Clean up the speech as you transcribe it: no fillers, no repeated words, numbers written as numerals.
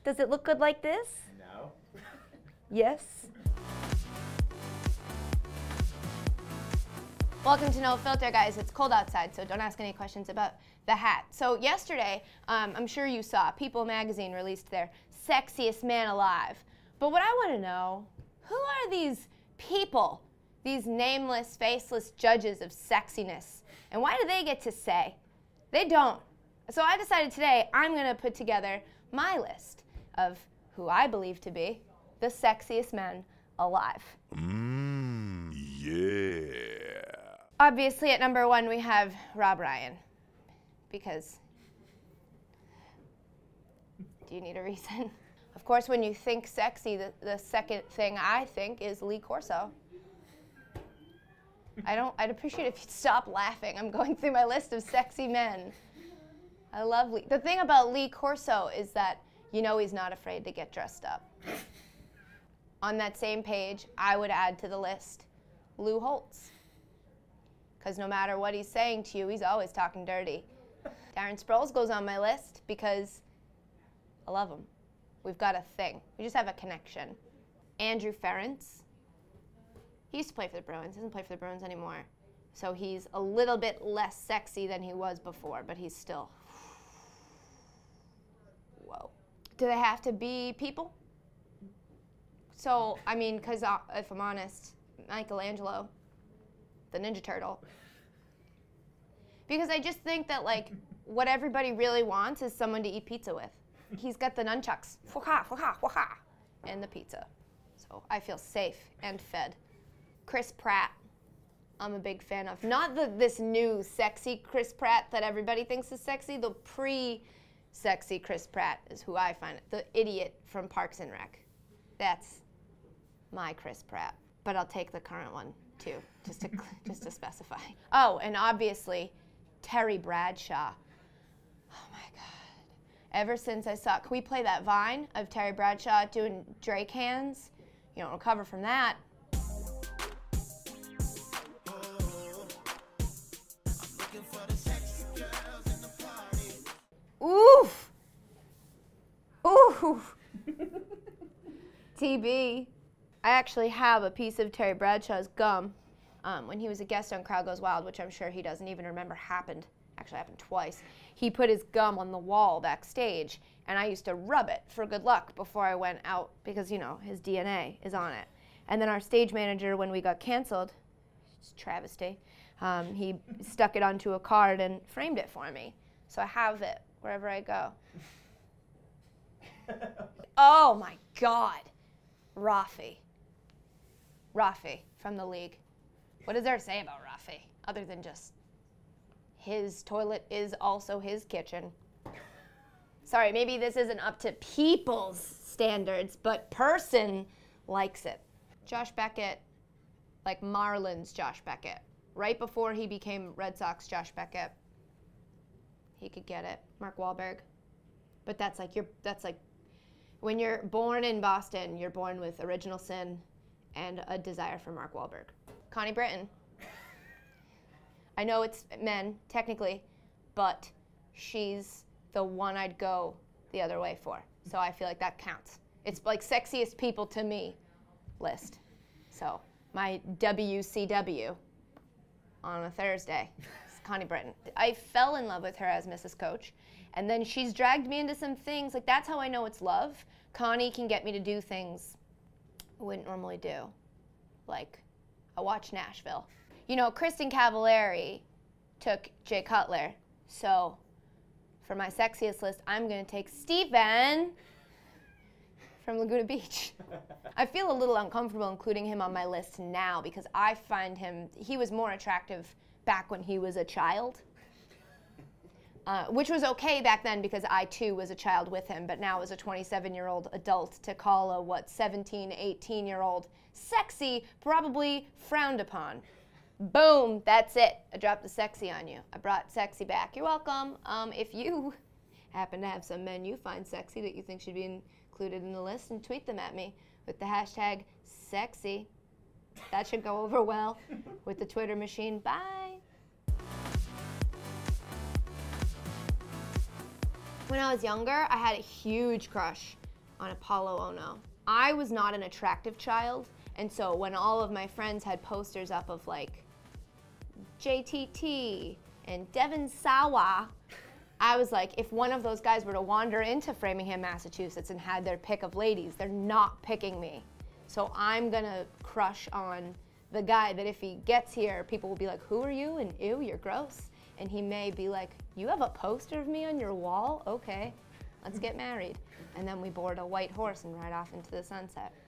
Does it look good like this? No. Yes. Welcome to No Filter, guys. It's cold outside, so don't ask any questions about the hat. So yesterday, I'm sure you saw, People magazine released their Sexiest Man Alive. But what I want to know, who are these people, these nameless, faceless judges of sexiness? And why do they get to say? They don't. So I decided today I'm going to put together my list of who I believe to be the sexiest men alive. Yeah. Obviously, at number one, we have Rob Ryan, because do you need a reason? Of course, when you think sexy, the second thing I think is Lee Corso. I'd appreciate if you'd stop laughing. I'm going through my list of sexy men. I love Lee. The thing about Lee Corso is that you know he's not afraid to get dressed up. On that same page, I would add to the list Lou Holtz. Because no matter what he's saying to you, he's always talking dirty. Darren Sproles goes on my list because I love him. We've got a thing. We just have a connection. Andrew Ferentz. He used to play for the Bruins. He doesn't play for the Bruins anymore. So he's a little bit less sexy than he was before, but he's still, whoa. Do they have to be people? So, I mean, because if I'm honest, Michelangelo, the Ninja Turtle. Because I just think that, like, what everybody really wants is someone to eat pizza with. He's got the nunchucks, and the pizza. So I feel safe and fed. Chris Pratt, I'm a big fan of. Not this new sexy Chris Pratt that everybody thinks is sexy. The pre-sexy Chris Pratt is who I find it. The idiot from Parks and Rec. That's my Chris Pratt. But I'll take the current one, too, just to specify. Oh, and obviously, Terry Bradshaw. Oh, my God. Ever since I saw, can we play that Vine of Terry Bradshaw doing Drake hands? You don't recover from that. Oof. Ooh. TB. I actually have a piece of Terry Bradshaw's gum when he was a guest on Crowd Goes Wild, which I'm sure he doesn't even remember happened. Actually happened twice. He put his gum on the wall backstage, and I used to rub it for good luck before I went out because, you know, his DNA is on it. And then our stage manager, when we got canceled, it's a travesty, he stuck it onto a card and framed it for me. So I have it wherever I go. Oh my God, Rafi. Rafi from the league. What is there to say about Rafi other than just his toilet is also his kitchen? Sorry, maybe this isn't up to people's standards, but person likes it. Josh Beckett, like Marlins Josh Beckett. Right before he became Red Sox Josh Beckett, he could get it. Mark Wahlberg. But that's like when you're born in Boston, you're born with original sin and a desire for Mark Wahlberg. Connie Britton. I know it's men, technically, but she's the one I'd go the other way for. So I feel like that counts. It's like sexiest people to me list. So my WCW on a Thursday is Connie Britton. I fell in love with her as Mrs. Coach, and then she's dragged me into some things. Like, that's how I know it's love. Connie can get me to do things I wouldn't normally do. Like, I watch Nashville. You know, Kristen Cavallari took Jay Cutler, so for my sexiest list, I'm gonna take Steven from Laguna Beach. I feel a little uncomfortable including him on my list now because I find he was more attractive back when he was a child, which was okay back then because I too was a child with him, but now as a 27-year-old adult to call a, 17, 18-year-old sexy, probably frowned upon. Boom, that's it. I dropped the sexy on you. I brought sexy back. You're welcome. If you happen to have some men you find sexy that you think should be included in the list, and tweet them at me with the hashtag sexy. That should go over well with the Twitter machine. Bye. When I was younger, I had a huge crush on Apollo Ono. I was not an attractive child, and so when all of my friends had posters up of like JTT and Devin Sawa, I was like, if one of those guys were to wander into Framingham, Massachusetts and had their pick of ladies, they're not picking me. So I'm gonna crush on the guy that if he gets here, people will be like, who are you? And ew, you're gross. And he may be like, you have a poster of me on your wall? Okay, let's get married. And then we board a white horse and ride off into the sunset.